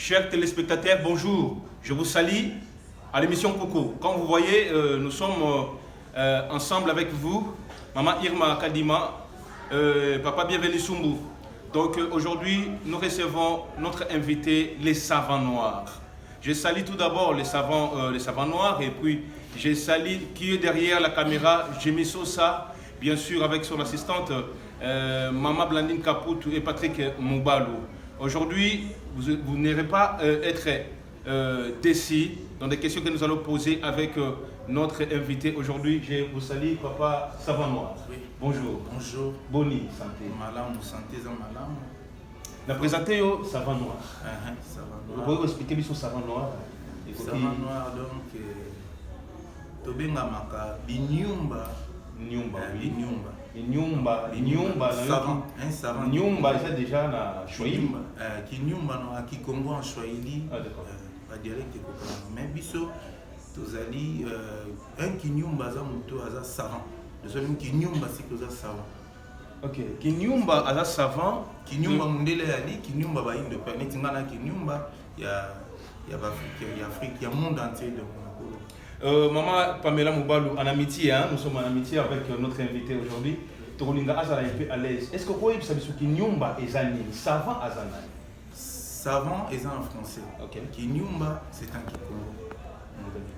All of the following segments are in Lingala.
Chers téléspectateurs, bonjour. Je vous salue à l'émission Coco. Comme vous voyez, nous sommes ensemble avec vous, Maman Irma Kadima, Papa Bienvenu Sumbu. Donc aujourd'hui, nous recevons notre invité, les savants noirs. Je salue tout d'abord les savants noirs et puis je salue qui est derrière la caméra, Jimmy Sosa, bien sûr avec son assistante Maman Blandine Caputo et Patrick Moubalou. Aujourd'hui, vous n'irez pas être déçus dans des questions que nous allons poser avec notre invité. Aujourd'hui, je vous salue, Papa Savant Noir. Oui. Bonjour. Bonjour. Boni, santé. Malam, santé, malam. La présenté au Savant Noir. Savant Vous noir. pouvez expliquer le Savant Noir? Savant noir, donc, Tobenga Maka, Binyumba. Nyumba, oui. Binyumba. Nyumba, Savant, un savant. Nyumba, c'est déjà na Swahili. Kinyumba, non, qui Congo en Swahili. Ah, d'accord. Pas dialecte kokana. Mais biso, tozali, un Kinyumba, ça muto, ça savant. Nous sommes Kinyumba, c'est que ça savant. Ok. Kinyumba, à savant. Kinyumba, mundele ali, Kinyumba, ba inde planète, ngana Kinyumba, il y a Afrique, il y a monde entier de Maman Pamela Moubalou, en amitié, hein? Nous sommes en amitié avec notre invité aujourd'hui. Tolinga Azara est un peu à l'aise. Est-ce que vous pouvez savoir ce qui Nyumba est Zanine, savant Azana? Savant est en français. Ok. Kinyumba, c'est un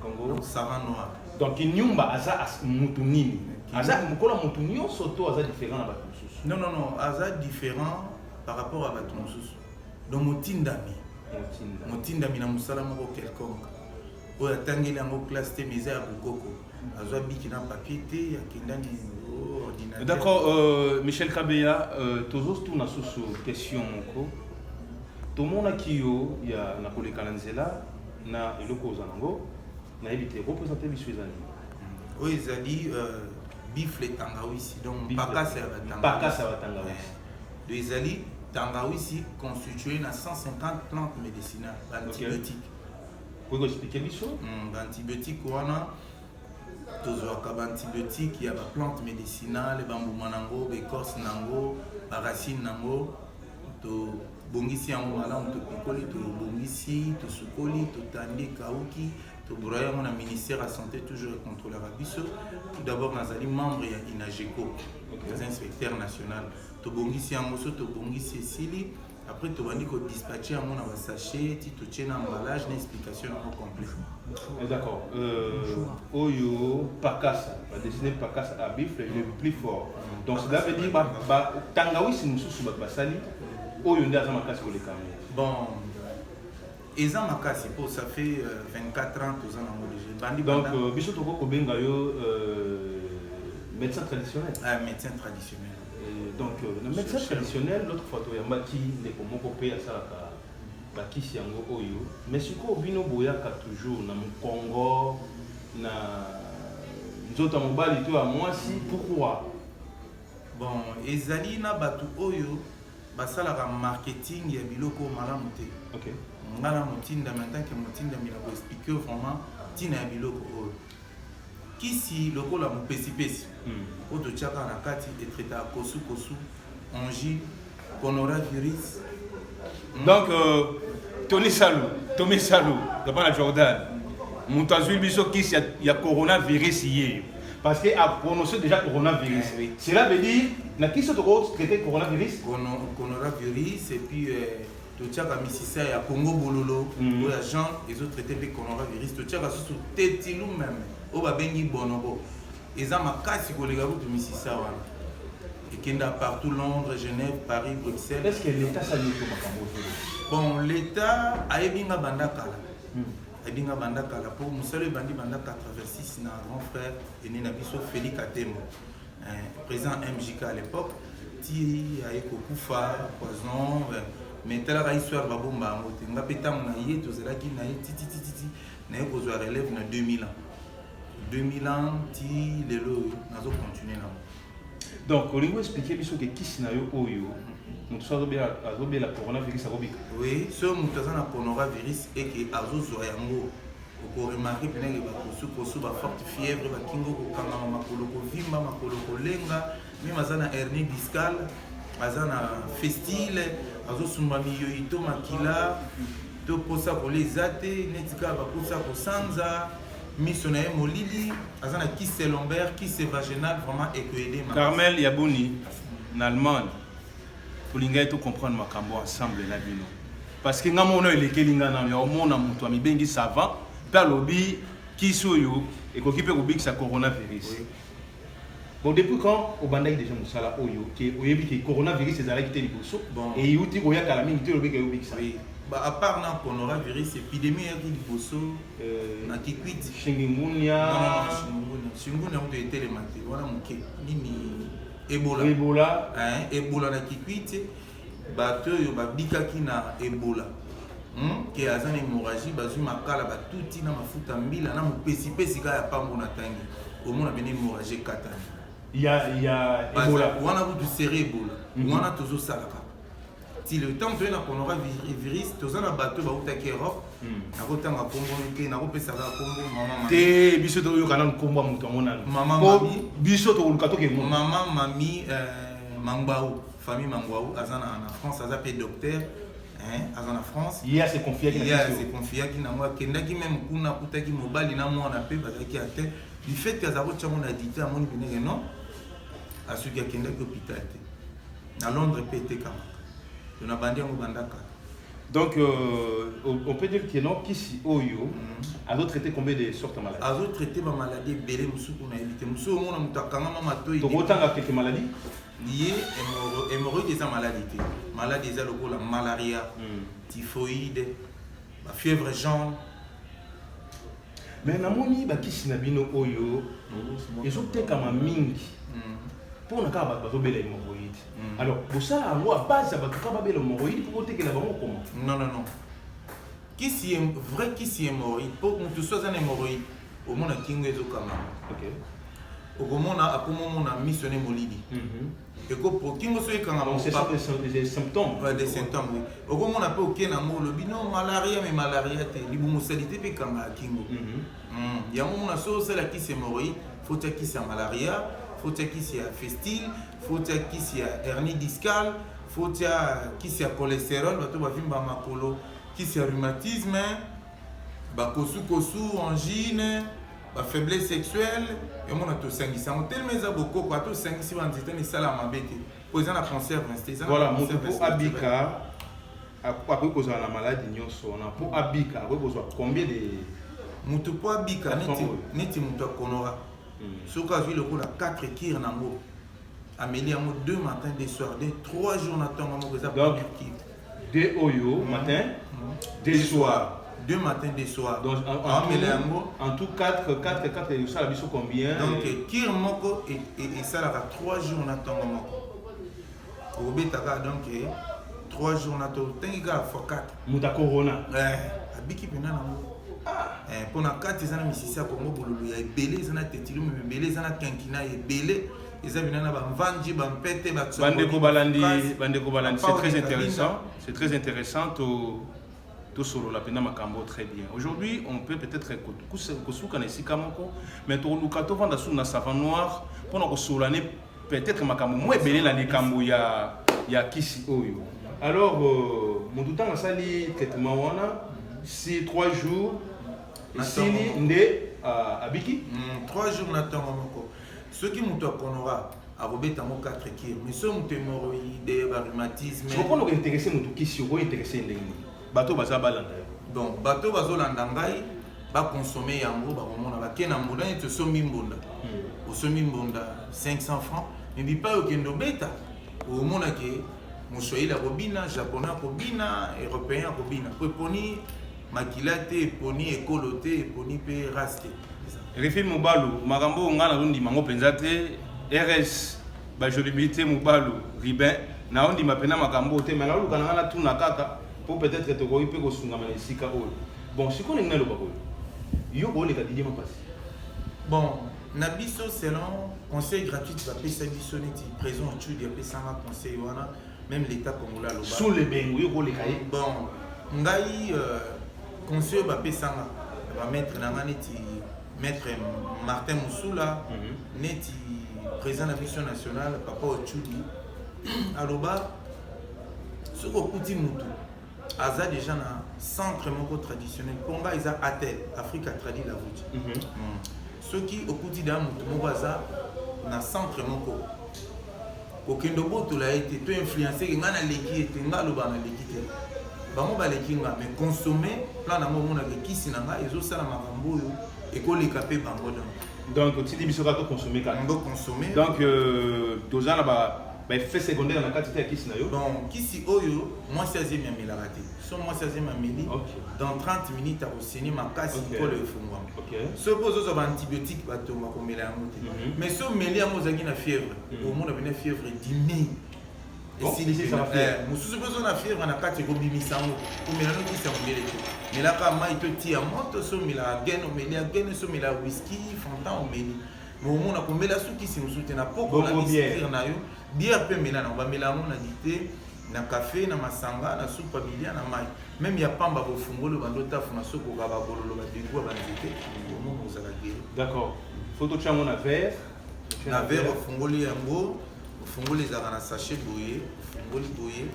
Kikongo. Congo. Savant noir. Donc Nyumba Aza Mutunini. Aza Mukola Mutunio Soto Aza différent à Batunsus. Non, Aza différent par rapport à Batunsus. Donc Mutindami. Mutindami na musala moko quelconque. Oya tangeli yango classe te meza ya bukoko. Azwa biki na papier te akendani ordinateur. D'accord, Michel Kabeya, tous na susu question moko. Tomona kiyo ya na koleka na nzela na eloko ozanango na ebite représenter biso ezali. Oyo ezali bifle tangawisi donc pakasa ya batangawisi. Pakasa ya batangawisi. Do ezali tangawisi constitué na 150 plantes médicinales antibiotiques. Vous pouvez expliquer biso? Antibiotiques wana tozwaka antibiotiques ya ba plantes médicinales bambuma nango écorce nango ba racine nango to bongisi yango malamu to pikoli to bongisi to sukoli to tandi kauki to broya mon ministère de la santé toujours contrôleur biso. Tout d'abord nazali membre ya INAGECO, okay. Inspecteur national to bongisi yango so to bongisi esili. Après, tu vas dire que dispatcher à mon sachet, tu tiens un emballage, une explication complète. D'accord. Oyo, Pakasa, va dessiner Pakasa à bifle, il est plus fort. Donc, cela veut dire que Tangawi, c'est une sous Basali, Oyo, on a un casque les caméras. Bon, ils ont un casque, ça fait 24 ans que nous avons déjà. Donc, Bissot Toko Bengayo, médecin traditionnel. Ah, médecin traditionnel. Donc, le médecin traditionnel, l'autre fois, il y a Mati, les Komoko à ça, Bakisi Yango Oyo. Mais ce qu'on vient Boyaka toujours, dans le Congo, dans les autres mobile et tout, à moi, si, pourquoi? Bon, Ezali na Batu Oyo, basala ka marketing ya biloko malamuté. Ok. Ngala mutinda maintenant que mutinda mina ko expliquer vraiment tina ya biloko Oyo. Kisi lokola mupesi-pesi. Oto tchaka na kati etreta kosu ongi coronavirus. Donc Tommy Salou, Gabana Jordan. Moutazui biso kisi ya coronavirus hier. Parce que a prononcé déjà coronavirus. Oui. Cela veut dire na kisi to traiter coronavirus. Coronavirus et puis to tchaka misisa ya Congo bololo ou ya Jean les autres traités le coronavirus to tchaka sous tetilu même. Oba bengi bonobo. Ils ont ma casse pour les gars de Mississauga. Et qui est partout Londres, Genève, Paris, Bruxelles. Est-ce que l'État s'allie comme Bon, l'État a ebinga bandakala. Ebinga bandakala pour Moussale Bandi Bandaka traversis na grand frère et Nenabiso Félix Atemo. Président MJK à l'époque. Ti a Kufa, poison, mais telle la histoire babomba ngote. Nga petam na yé to zela ki na yé titi na yé kozwa relève na 2000 ans. 2000 ans, ti lelo nazo continuer là. Donc, on va expliquer biso que qui sinayo oyo. Nous sommes bien la coronavirus à Robik. Oui, ce mutation na coronavirus et que azo zoyango. Ko remarquer bien que kosu ba forte fièvre ba kingo ko kanga makolo ko vimba makolo ko lenga, même azana hernie discale, azana festile, azo sumba miyo ito makila. to posa ko les ate netika ba posa ko sanza miso na molili azana kisse lombaire kisse vaginal vraiment écoeidé Carmel Yabouni en Allemagne pour linga to comprendre makambo ensemble na bino parce que ngamo no elekelinga na yo mona mutu ami bengi savant pa lobi kisoyo et ko kipe ko bikisa coronavirus. Bon, depuis quand au Bandai déjà Moussala Oyo, qui oyebi que coronavirus c'est arrêté les bosso, et yuti oya kalami yuti lobi ke obikisa. Oui. Bah à part na coronavirus épidémie ya ki bosso na kikwiti Chingungunya Chingungunya on était les maté voilà mon ke nini Ebola Ebola na kikwiti bato yo babikaki na Ebola qui a une hémorragie bazu makala ba tuti na mafuta mbila na mopesi pesi ka ya pambo na tangi au moins une hémorragie katana. Il y a Ebola. On a beaucoup de série Ebola. On a toujours ça là. Si le temps de la coronavirus, tous en a battu ba utaki Europe. Na kotanga Congo ke na kopesa ka Congo maman. Te biso to yo kana nkomba mutu amona. Maman mami biso to lukato ke mo. Maman mami Mangbaou, famille Mangbaou, azana en France, azapé docteur. En France, il y a ces confiés qui n'ont pas qui même kuna kutaki mobali na moi on appelle parce qu'il y a du fait que azaro tchamo na dité à mon bine non à ceux qui a kenda hôpital à Londres pété kama on a bandé en bandaka donc on peut dire que non qui oyo a d'autres traité combien de sortes de maladies a d'autres traité ma maladie belé musu kuna éviter musu on a mutakanga mama to to otanga quelques maladies lié hémorroïde des maladies maladie des la malaria typhoïde la fièvre jaune mais namoni ba kisi na bino oyo ezo teka ma mingi pour na ka ba bela hémorroïde alors pour ça on va base ba ka ba bela hémorroïde pour teka la bango comment non kisi vrai kisi hémorroïde pour que tu sois un hémorroïde au monde kingo ezo kama OK au komona akomona missionné molidi et que pour kingo so ekanga donc c'est des symptômes des symptômes oui au komona pe okena mo lobi non malaria mais malaria te libumosalité pe kanga kingo ya mo na so c'est la kisi hémorroïde faut ta kisi malaria faut ta kisi fistule faut ta kisi hernie discale faut ta kisi cholestérol bato ba vimba makolo kisi rhumatisme ba kosu angine ba faiblesse sexuelle et mon auto sangisa on tellement za beaucoup quoi to sangisi ba nzete ni sala mabete posant la cancer vingt voilà mon pour abika après cause la maladie nyonso on a pour abika après besoin combien de mutu po abika neti mutu konora soka vu le coup la 4 kir nango amélie en 2 matins des soirs des 3 jours na tonga mo za première kir 2 oyo matin 2 soirs 2 matins, des soirs. Donc en tout 4, ça la biso combien? Donc kir moko et ça la 3 jours na tonga moko. Obetaka donc 3 jours na to tenga fois 4. Muta corona. Abiki pena na mo. Pour na 4 zana misisa Congo bolulu ya ebele zana tetilu ebele zana kankina ebele. Ezabina ba mvanji ba mpete ba tsoko. Bande ko balandi, c'est très intéressant. C'est très intéressant tout sur la peine makambo très bien. Aujourd'hui, on peut peut-être mais tout le cato vend sous na savant noir pour nous soulaner peut-être makambo moins belé la nekambo ya kisi oyo. Alors mon tout temps a sali traitement wana si 3 jours ici ndé abiki 3 jours na tango moko. Ceux qui m'ont konora a robeta mo 4 kir mais ceux m'ont hémorroïde ba rhumatisme. Je crois qu'on est intéressé mon tout kisi ou intéressé ndé. Bateau baza balanda. Donc bateau bazolanda ngai ba consommer yango ba komona ba kena mbonda et sommi mbonda. Au sommi mbonda 500 francs. Mais bi pas okendo beta. Au mona ke Moswahili robina, japonais robina, européen robina. Poni makilate, poni ekolote, poni pe raste. Refil Mubalu, makambo ngana rundi mango penzate RS ba jolibité Mubalu Ribin na ondi mapena makambo te mais na luka ngana tuna kaka pour peut-être que tu peux te faire bon, si on est dans le bateau, il y a des gens bon, Nabiso, selon conseil gratuit, tu vas payer sa bisonnette, présent en dessous, il y a un conseil, même l'État congolais. Sous les bains, oui, il y a des bon, Ngaï, conseil, va payer ça, va mettre maître Martin Moussoula, neti président de la mission nationale, papa Ochudi, Aloba, ce qu'on dit Moutou. Aza déjà na centre moko traditionnel ponga eza atel Afrique a traduit la route ceux qui au quotidien mutu moko aza na centre moko okendo boto la été to influencer nga na leki ete nga loba na leki te bango baleki nga mais consommer plan na mo na kisi na nga ezo sala makambo yo ekoleka pe bango donc tu dis biso ka to consommer ka ndo consommer donc doza na ba effet secondaire na kati ya kisi na yo bon kisi oyo moi 16e ya melaka te so moi 16e ya meli dans 30 minutes akoseni makasi kolo efungwama so pozozo ba antibiotique bato bakomela yango te mais so meli yango ozalaki na fièvre omona bena fièvre dimi mosusu mpe ozo na fièvre na kati ekobimisa yango komela no kisi ya mondele te melaka mai totia moto so omelaka gene omeli ya gene so omelaka whisky fontan omeli mais omona komela so kisi mosusu te na poko na bisir na yo bière pe mela na bamela yango na dité na café na masanga na soupe bilia na mai même ya pamba bofungolo bando tafuna soko ka babololo ba dégou ba nzete omo ozala gere d'accord photo chango na verre ofungoli yango ofungoli ezaka na sachet boye ofungoli boye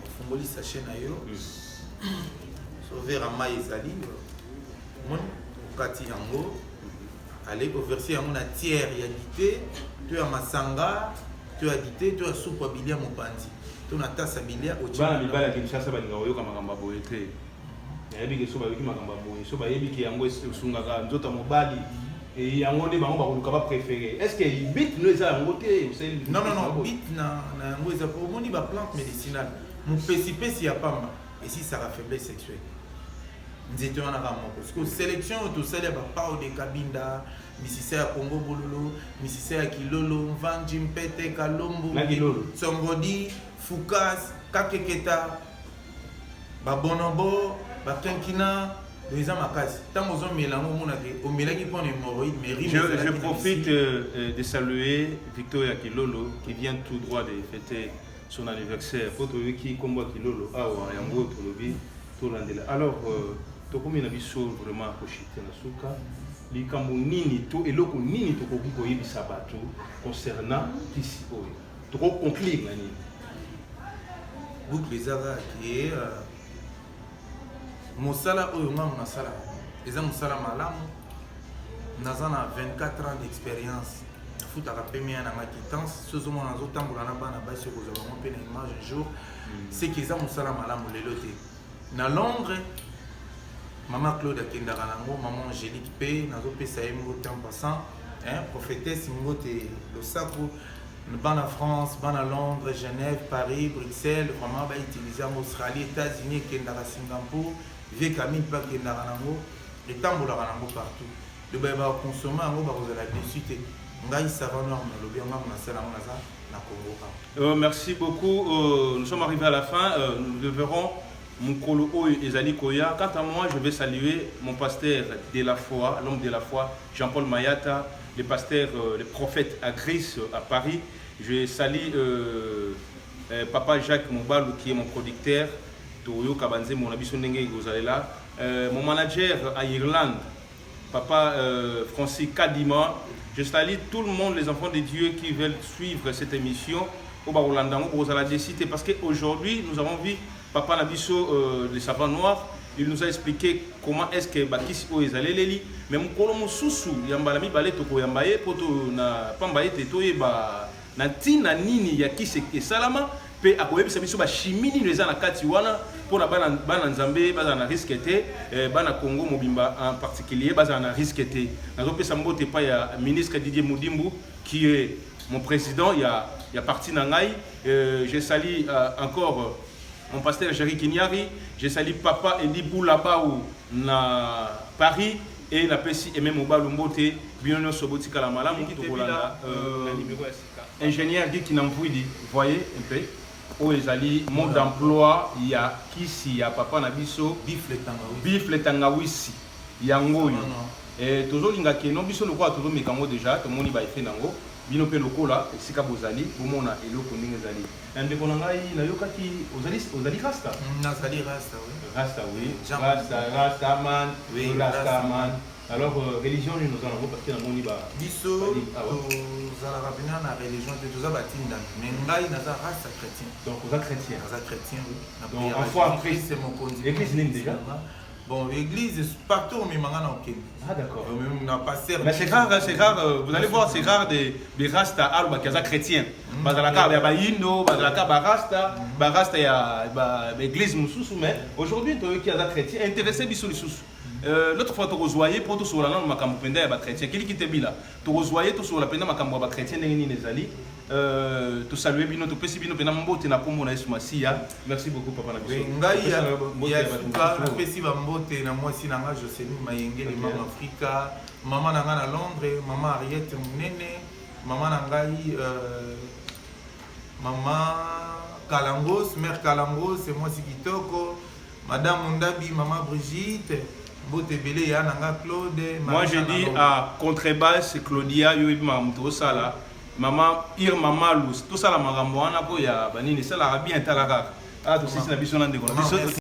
ofungoli sachet na yo so verre à mai ezali mon okati yango allez verser yango na tiers ya dité to ya masanga to ya dité to ya soupe bilia mopanzi to na tasa bilia bana mibala ya Kinshasa balinga oyoka makambo boye te yayebi ke so bayoki makambo boye so bayebi ke yango esungaka nzoto mobali et yango nde bango bakoluka ba préféré est-ce que bit no eza yango te non bit na yango eza pour moni ba plante médicinale mopesi ya pamba et si ça faiblesse sexuelle nzete wana ka moko parce que sélection tosali ya bapao de kabinda misisa ya Congo bololo misisa ya kilolo mvanji mpete kalombo songodi fukas kakeketa babonobo bakenkina eza makasi ntango ozomela yango omonake omelaki mpona hémorroïde mais je profite de saluer Victoria Kilolo qui vient tout droit de fêter son anniversaire po toyoki kombo ya Kilolo awa yango tolobi tolandela alors tokomi na biso vraiment koshite na suka likambo nini to eloko nini tokoki koyebisa bato concernant kisi oyo tokoconclure na nini boucle ezaka ke mosala oyo nga monasala eza mosala malamu naza na 24 ans d'expérience nafutaka mpe meya na nga quittance so ozomona nazotambola na bana basi okozwa bango mpe na image un jour c'est que eza mosala malamu lelo te na Londres Maman Claude akendaka nango maman Angélique P nazopesa ye mbote en passant prophétesse mbote losako bana France bana Londres Genève Paris Bruxelles vraiment ba utiliser en Australie États-Unis ekendaka Singapour vie Camille pa kendaka nango etambolaka nango partout de ba consommer yango bakozala dessus te ngai savant noir na lobi yango na sala yango naza na Congo. Merci beaucoup nous sommes arrivés à la fin nous verrons Mukolo Oyo Ezali Koya. Quant à moi, je vais saluer mon pasteur de la foi, l'homme de la foi, Jean-Paul Mayata, le pasteur, le prophète à Gris à Paris. Je salue Papa Jacques Moubalou qui est mon producteur, Toyo Kabanze, mon abisso Ndenge Gozalela, mon manager à Irlande, Papa Francis Kadima. Je salue tout le monde, les enfants de Dieu qui veulent suivre cette émission au Barolandango, aux Aladécités, parce qu'aujourd'hui, nous avons vu Papa Nabiso, le savant noir, il nous a expliqué comment est-ce que Bakisi o ezalé leli, mais mukolo mususu yambalami balé toko yambaye poto na pambaye tetoye ba na tina nini ya kisi esalama pe akoyebisa biso ba chimini neza na kati wana pona bana nzambe baza na risque te bana Congo mobimba en particulier baza na risque te nazo pesa mbote pa ya ministre Didier Moudimbu qui est mon président il y a parti na ngai je salue encore mon pasteur Jerry Kinyari, je salue Papa Eli Boulabaou na Paris et la Pessi et même au Balumbote, Biono Soboti Kalamala, ingénieur Guy Kinamfouidi, voyez un peu, où ils allaient, mode d'emploi, il y a Kisi, il y a Papa Nabiso, Bif le Tangawisi, Yangoyo. Et toujours l'inga qui non biso le quoi toujours mais quand déjà tout le monde va faire nango. Bino pe lokola esika bozali bomona eloko ndenge ezali ande kona ngai na yokaki ozali rasta nazali rasta oui rasta man oui rasta man Alors, religion, nous allons parce que dans mon livre. Biso, la religion, tout ça, mais ngai naza race chrétien. Donc, vous êtes chrétien. Naza chrétien, oui. Donc, en foi en Christ, c'est mon conduit. L'église n'est déjà. Bon, l'église, partout au Mimangana au Kenya. Ah, d'accord. Mais c'est rare, vous allez voir, c'est rare des Rasta Alba qui sont chrétiens. Bazalaka, il y a Indo, Bazalaka, Barasta, Barasta, il y a l'église Moussous, mais aujourd'hui, qui est chrétien, intéressé bisous les sous. L'autre fois, tu rejoignais pour tout sur la langue, ma campagne est chrétien. Qui était là? Tu rejoignais tout sur la peine, ma campagne chrétien, les ali. Tu saluer bino, tu peux si bino, pena mbote na kombo na Esmasia. Merci beaucoup, papa. Ngai ya suka, pesi bambote na moi si nanga Joseline Mayenge, les Mama Africa, maman nanga na Londres, maman Ariette Munene, maman nangai, maman Kalangos, mère Kalangos, c'est moi si Kitoko, madame Mondabi, maman Brigitte. Moi je dis à contrebasse c'est Claudia Yoibma Mutosala, maman Irma Malus, tout ça la maramboana pour ya banini, c'est la bien talaka. Ah, tout ça c'est la vision de